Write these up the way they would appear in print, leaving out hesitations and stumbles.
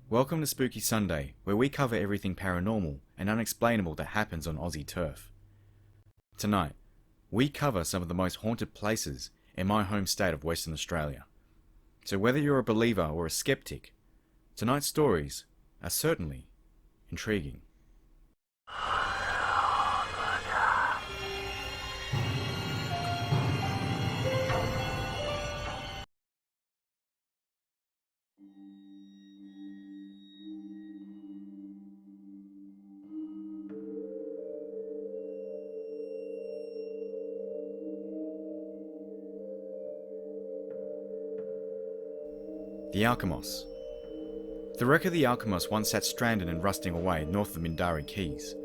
Welcome to Spooky Sunday, where we cover everything paranormal and unexplainable that happens on Aussie turf. Tonight, we cover some of the most haunted places in my home state of Western Australia. So whether you're a believer or a skeptic, tonight's stories are certainly intriguing. The Alchemist. The wreck of the Alchemist once sat stranded and rusting away north of Mindarie Keys.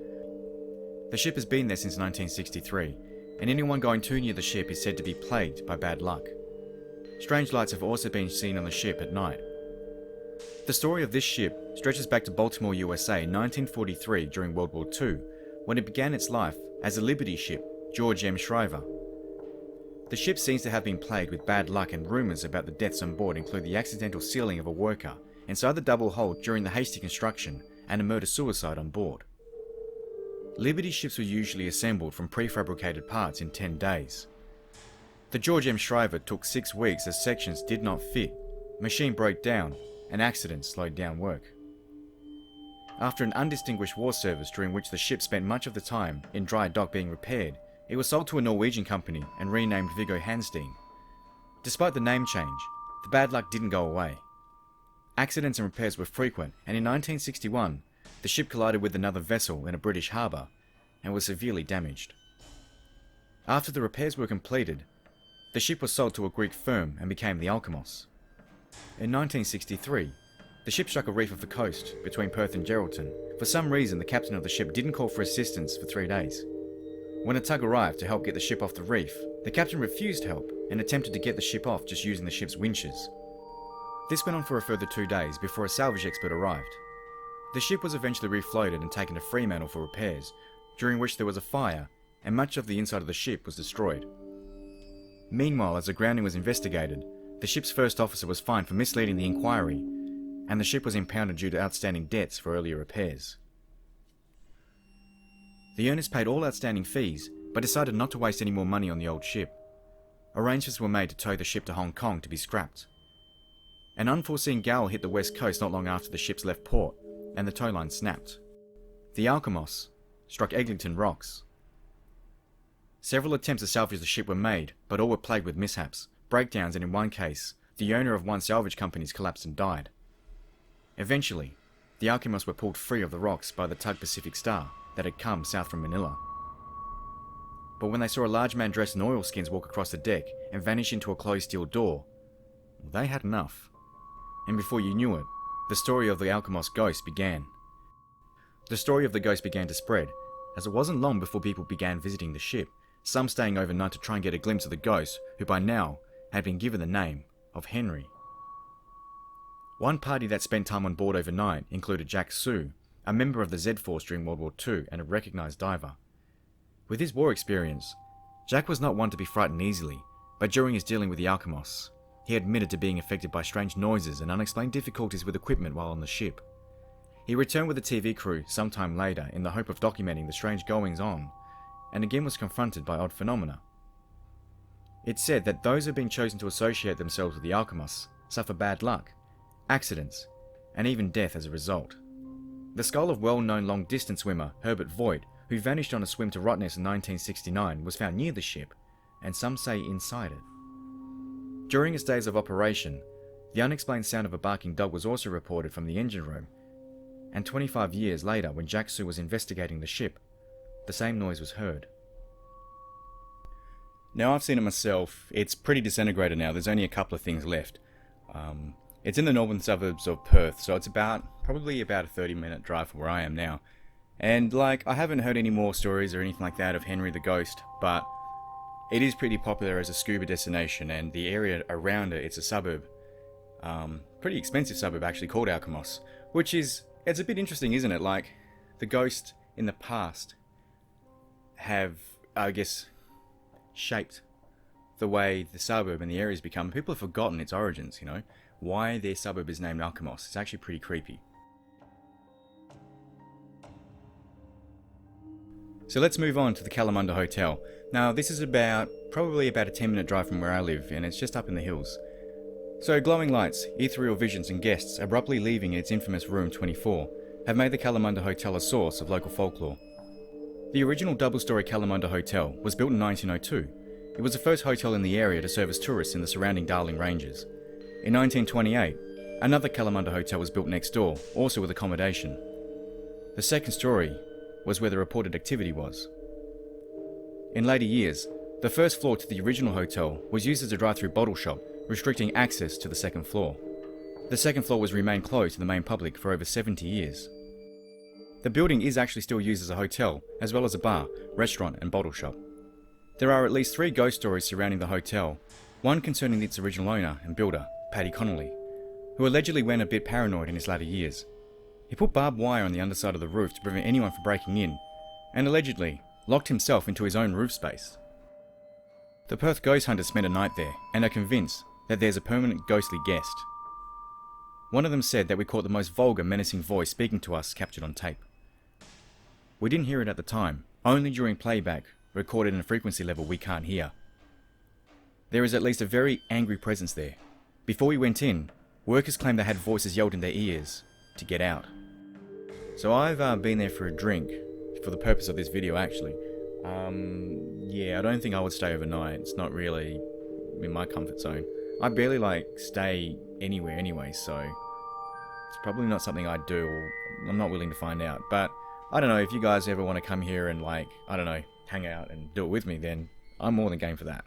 The ship has been there since 1963, and anyone going too near the ship is said to be plagued by bad luck. Strange lights have also been seen on the ship at night. The story of this ship stretches back to Baltimore, USA in 1943 during World War II, when it began its life as a Liberty ship, George M. Shriver. The ship seems to have been plagued with bad luck, and rumours about the deaths on board include the accidental sealing of a worker inside the double hull during the hasty construction and a murder-suicide on board. Liberty ships were usually assembled from prefabricated parts in 10 days. The George M. Shriver took 6 weeks as sections did not fit, machine broke down, and accidents slowed down work. After an undistinguished war service during which the ship spent much of the time in dry dock being repaired, it was sold to a Norwegian company and renamed Viggo Hansteen. Despite the name change, the bad luck didn't go away. Accidents and repairs were frequent, and in 1961, the ship collided with another vessel in a British harbour and was severely damaged. After the repairs were completed, the ship was sold to a Greek firm and became the Alchemist. In 1963, the ship struck a reef off the coast between Perth and Geraldton. For some reason, the captain of the ship didn't call for assistance for 3 days. When a tug arrived to help get the ship off the reef, the captain refused help and attempted to get the ship off just using the ship's winches. This went on for a further 2 days before a salvage expert arrived. The ship was eventually refloated and taken to Fremantle for repairs, during which there was a fire and much of the inside of the ship was destroyed. Meanwhile, as the grounding was investigated, the ship's first officer was fined for misleading the inquiry, and the ship was impounded due to outstanding debts for earlier repairs. The owners paid all outstanding fees, but decided not to waste any more money on the old ship. Arrangements were made to tow the ship to Hong Kong to be scrapped. An unforeseen gale hit the west coast not long after the ships left port, and the tow line snapped. The Alchemist struck Eglinton Rocks. Several attempts to salvage the ship were made, but all were plagued with mishaps, breakdowns, and in one case, the owner of one salvage company collapsed and died. Eventually, the Alchemists were pulled free of the rocks by the tug Pacific Star that had come south from Manila. But when they saw a large man dressed in oilskins walk across the deck and vanish into a closed steel door, they had enough. And before you knew it, the story of the Alchemist ghost began. The story of the ghost began to spread, as it wasn't long before people began visiting the ship, some staying overnight to try and get a glimpse of the ghost, who by now had been given the name of Henry. One party that spent time on board overnight included Jack Sue, a member of the Z-Force during World War II and a recognised diver. With his war experience, Jack was not one to be frightened easily, but during his dealing with the Alchemists, he admitted to being affected by strange noises and unexplained difficulties with equipment while on the ship. He returned with the TV crew sometime later in the hope of documenting the strange goings-on, and again was confronted by odd phenomena. It's said that those who have been chosen to associate themselves with the Alchemists suffer bad luck, accidents, and even death as a result. The skull of well-known long-distance swimmer Herbert Voigt, who vanished on a swim to Rottnest in 1969, was found near the ship, and some say inside it. During its days of operation, the unexplained sound of a barking dog was also reported from the engine room, and 25 years later, when Jack Sue was investigating the ship, the same noise was heard. Now, I've seen it myself. It's pretty disintegrated now. There's only a couple of things left. It's in the northern suburbs of Perth, so it's probably about a 30-minute drive from where I am now. And I haven't heard any more stories or anything like that of Henry the Ghost, but it is pretty popular as a scuba destination, and the area around it, it's a suburb, pretty expensive suburb actually, called Alchemist, it's a bit interesting, isn't it? The ghosts in the past have, I guess, shaped the way the suburb and the area's become. People have forgotten its origins, why their suburb is named Alchemist. It's actually pretty creepy. So let's move on to the Calamander Hotel. Now this is probably about a 10-minute drive from where I live, and it's just up in the hills. So glowing lights, ethereal visions and guests abruptly leaving its infamous room 24 have made the Calamander Hotel a source of local folklore. The original double-storey Calamander Hotel was built in 1902. It was the first hotel in the area to service tourists in the surrounding Darling Ranges. In 1928, another Calamander Hotel was built next door, also with accommodation. The second story was where the reported activity was. In later years, the first floor to the original hotel was used as a drive-through bottle shop, restricting access to the second floor. The second floor was remained closed to the main public for over 70 years. The building is actually still used as a hotel, as well as a bar, restaurant and bottle shop. There are at least 3 ghost stories surrounding the hotel, one concerning its original owner and builder, Paddy Connolly, who allegedly went a bit paranoid in his latter years. He put barbed wire on the underside of the roof to prevent anyone from breaking in, and allegedly locked himself into his own roof space. The Perth ghost hunters spent a night there and are convinced that there's a permanent ghostly guest. One of them said that we caught the most vulgar, menacing voice speaking to us captured on tape. We didn't hear it at the time, only during playback, recorded in a frequency level we can't hear. There is at least a very angry presence there. Before we went in, workers claimed they had voices yelled in their ears to get out. So I've been there for a drink, for the purpose of this video actually. Yeah, I don't think I would stay overnight. It's not really in my comfort zone. I barely stay anywhere anyway, so it's probably not something I'd do, or I'm not willing to find out. But I don't know, if you guys ever want to come here and I don't know, hang out and do it with me, then I'm more than game for that.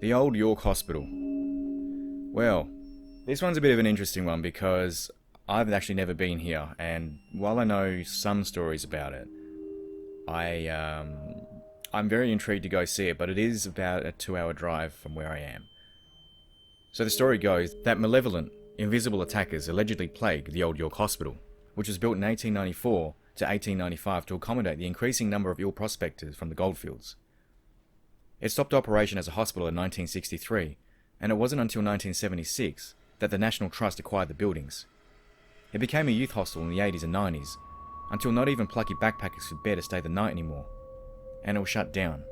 The Old York Hospital. Well, this one's a bit of an interesting one because I've actually never been here, and while I know some stories about it, I'm very intrigued to go see it, but it is about a 2-hour drive from where I am. So the story goes that malevolent, invisible attackers allegedly plagued the Old York Hospital, which was built in 1894 to 1895 to accommodate the increasing number of ill prospectors from the goldfields. It stopped operation as a hospital in 1963, and it wasn't until 1976 that the National Trust acquired the buildings. It became a youth hostel in the 80s and 90s, until not even plucky backpackers could bear to stay the night anymore, and it was shut down.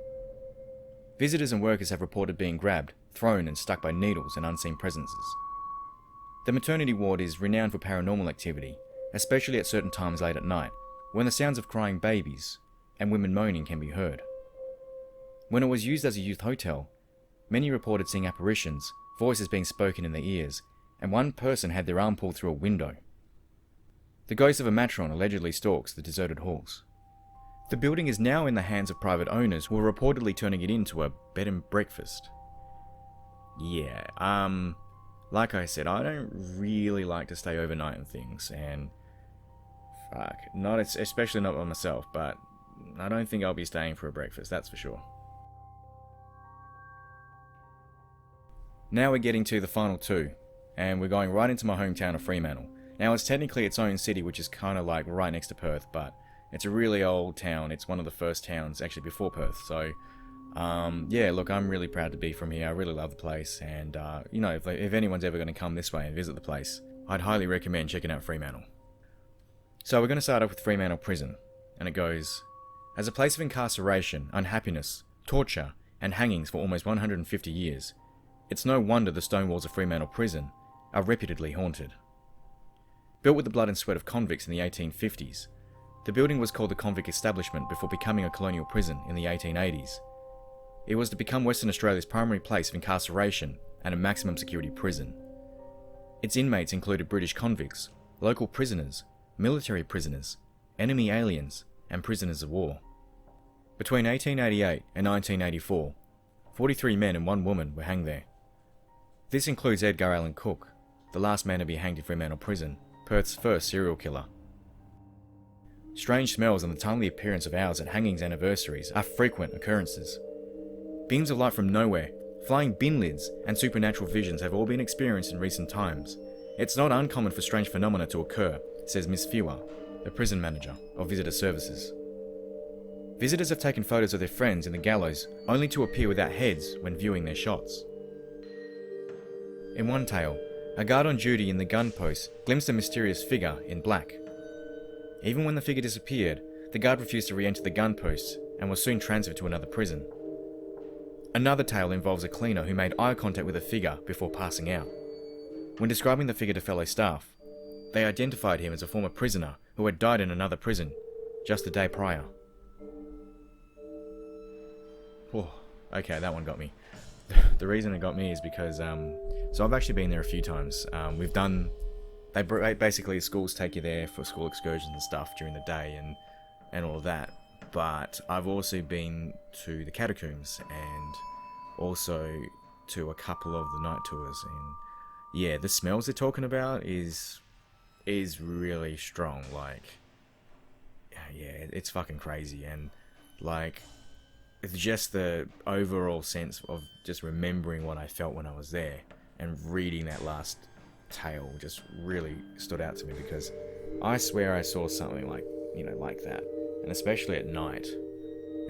Visitors and workers have reported being grabbed, thrown and stuck by needles and unseen presences. The maternity ward is renowned for paranormal activity, especially at certain times late at night, when the sounds of crying babies and women moaning can be heard. When it was used as a youth hotel, many reported seeing apparitions, voices being spoken in their ears, and one person had their arm pulled through a window. The ghost of a matron allegedly stalks the deserted halls. The building is now in the hands of private owners who are reportedly turning it into a bed and breakfast. Yeah, like I said, I don't really like to stay overnight and things, and especially not by myself, but I don't think I'll be staying for a breakfast, that's for sure. Now we're getting to the final 2, and we're going right into my hometown of Fremantle. Now it's technically its own city, which is kind of right next to Perth, but it's a really old town. It's one of the first towns actually before Perth, so yeah, look, I'm really proud to be from here. I really love the place, and you know, if anyone's ever going to come this way and visit the place, I'd highly recommend checking out Fremantle. So we're going to start off with Fremantle Prison, and it goes, as a place of incarceration, unhappiness, torture, and hangings for almost 150 years, it's no wonder the stone walls of Fremantle Prison are reputedly haunted. Built with the blood and sweat of convicts in the 1850s, the building was called the Convict Establishment before becoming a colonial prison in the 1880s. It was to become Western Australia's primary place of incarceration and a maximum security prison. Its inmates included British convicts, local prisoners, military prisoners, enemy aliens, and prisoners of war. Between 1888 and 1984, 43 men and 1 woman were hanged there. This includes Edgar Allan Cook, the last man to be hanged in Fremantle Prison, Perth's first serial killer. Strange smells and the timely appearance of owls at hangings anniversaries are frequent occurrences. Beams of light from nowhere, flying bin lids, and supernatural visions have all been experienced in recent times. It's not uncommon for strange phenomena to occur, says Miss Fewer, the prison manager of visitor services. Visitors have taken photos of their friends in the gallows only to appear without heads when viewing their shots. In one tale, a guard on duty in the gun post glimpsed a mysterious figure in black. Even when the figure disappeared, the guard refused to re-enter the gun post and was soon transferred to another prison. Another tale involves a cleaner who made eye contact with the figure before passing out. When describing the figure to fellow staff, they identified him as a former prisoner who had died in another prison just the day prior. Whoa, okay, that one got me. The reason it got me is because, so I've actually been there a few times. They basically, schools take you there for school excursions and stuff during the day and all of that. But I've also been to the catacombs and also to a couple of the night tours. And yeah, the smells they're talking about is really strong. Like, yeah, it's fucking crazy. And like, it's just the overall sense of just remembering what I felt when I was there and reading that last tale just really stood out to me, because I swear I saw something like that, and especially at night.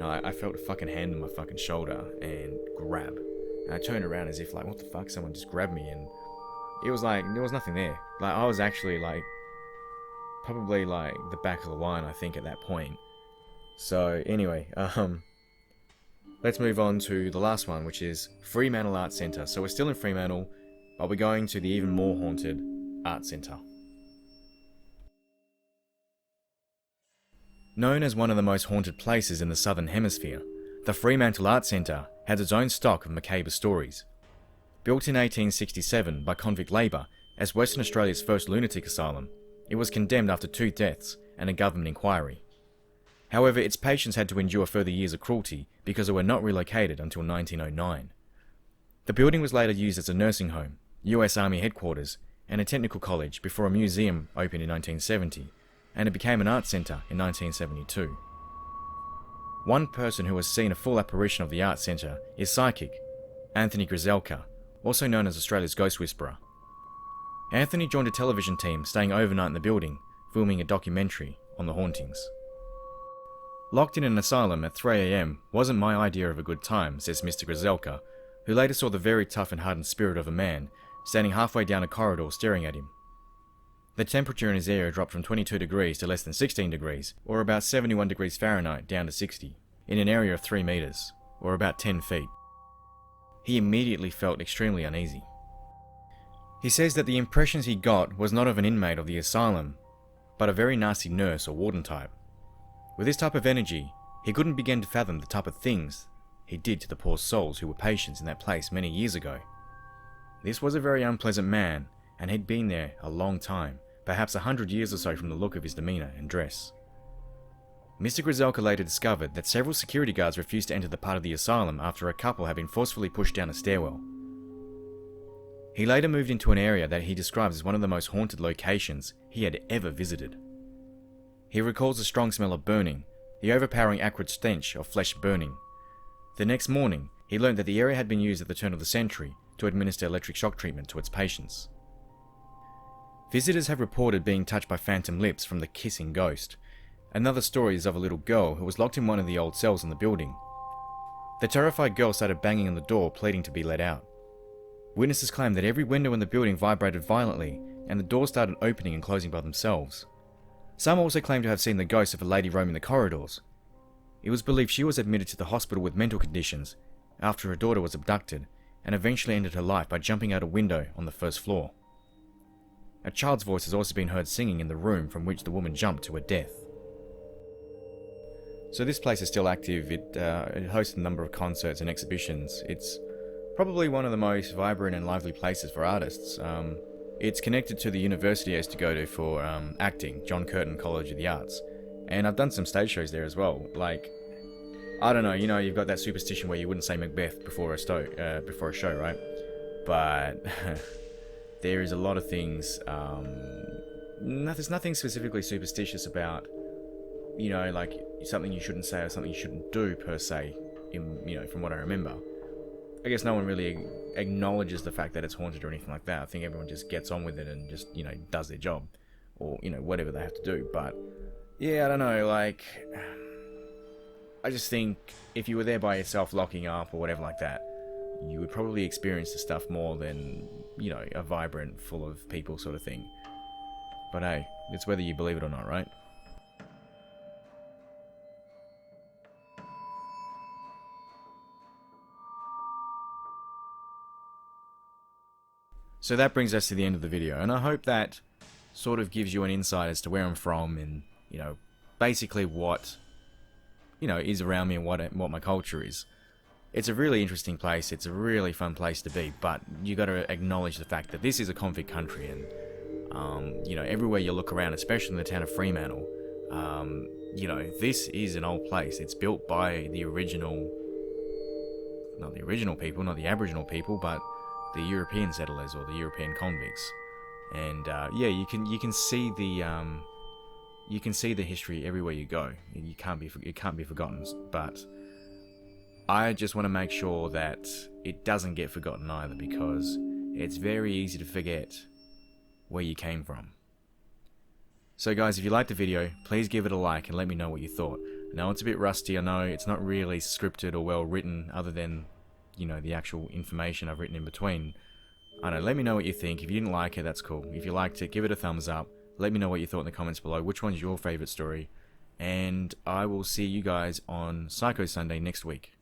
I felt a fucking hand on my fucking shoulder and grab, and I turned around as if like, what the fuck, someone just grabbed me, and it was like there was nothing there. Like, I was actually like probably like the back of the line, I think, at that point. So anyway, let's move on to the last one, which is Fremantle Art Centre. So we're still in Fremantle, but we're going to the even more haunted art centre. Known as one of the most haunted places in the Southern Hemisphere, the Fremantle Art Centre has its own stock of macabre stories. Built in 1867 by convict labour as Western Australia's first lunatic asylum, it was condemned after 2 deaths and a government inquiry. However, its patrons had to endure further years of cruelty because it were not relocated until 1909. The building was later used as a nursing home, US Army headquarters, and a technical college before a museum opened in 1970, and it became an art centre in 1972. One person who has seen a full apparition of the art centre is psychic Anthony Grzelka, also known as Australia's Ghost Whisperer. Anthony joined a television team staying overnight in the building, filming a documentary on the hauntings. Locked in an asylum at 3 AM wasn't my idea of a good time, says Mr. Grzelka, who later saw the very tough and hardened spirit of a man standing halfway down a corridor staring at him. The temperature in his area dropped from 22 degrees to less than 16 degrees, or about 71 degrees Fahrenheit down to 60, in an area of 3 meters, or about 10 feet. He immediately felt extremely uneasy. He says that the impressions he got was not of an inmate of the asylum, but a very nasty nurse or warden type. With this type of energy, he couldn't begin to fathom the type of things he did to the poor souls who were patients in that place many years ago. This was a very unpleasant man, and he'd been there a long time, perhaps 100 years or so from the look of his demeanour and dress. Mr. Grzelka later discovered that several security guards refused to enter the part of the asylum after a couple had been forcefully pushed down a stairwell. He later moved into an area that he describes as one of the most haunted locations he had ever visited. He recalls the strong smell of burning, the overpowering acrid stench of flesh burning. The next morning, he learned that the area had been used at the turn of the century to administer electric shock treatment to its patients. Visitors have reported being touched by phantom lips from the kissing ghost. Another story is of a little girl who was locked in one of the old cells in the building. The terrified girl started banging on the door, pleading to be let out. Witnesses claim that every window in the building vibrated violently, and the doors started opening and closing by themselves. Some also claim to have seen the ghost of a lady roaming the corridors. It was believed she was admitted to the hospital with mental conditions after her daughter was abducted, and eventually ended her life by jumping out a window on the first floor. A child's voice has also been heard singing in the room from which the woman jumped to her death. So this place is still active. It hosts a number of concerts and exhibitions. It's probably one of the most vibrant and lively places for artists. It's connected to the university I used to go to for acting, John Curtin College of the Arts. And I've done some stage shows there as well. Like, I don't know, you've got that superstition where you wouldn't say Macbeth before a show, right? But there is a lot of things. There's nothing specifically superstitious about, like something you shouldn't say or something you shouldn't do per se. From what I remember, I guess no one really acknowledges the fact that it's haunted or anything like that. I think everyone just gets on with it and just does their job, or whatever they have to do. But yeah, I don't know. Like, I just think if you were there by yourself, locking up or whatever like that, you would probably experience the stuff more than, a vibrant, full of people sort of thing. But hey, it's whether you believe it or not, right? So that brings us to the end of the video, and I hope that sort of gives you an insight as to where I'm from and, you know, basically what, you know, is around me and what my culture is. It's a really interesting place, it's a really fun place to be, but you got to acknowledge the fact that this is a convict country, and, you know, everywhere you look around, especially in the town of Fremantle, you know, this is an old place. It's built by the original, not the original people, not the Aboriginal people, but the European settlers or the European convicts. And yeah, you can see the history everywhere you go. It can't be forgotten. But I just want to make sure that it doesn't get forgotten either, because it's very easy to forget where you came from. So guys, if you liked the video, please give it a like and let me know what you thought. I know it's a bit rusty, I know it's not really scripted or well written, other than, you know, the actual information I've written in between. I don't know, let me know what you think. If you didn't like it, that's cool. If you liked it, give it a thumbs up. Let me know what you thought in the comments below. Which one's your favourite story? And I will see you guys on Psycho Sunday next week.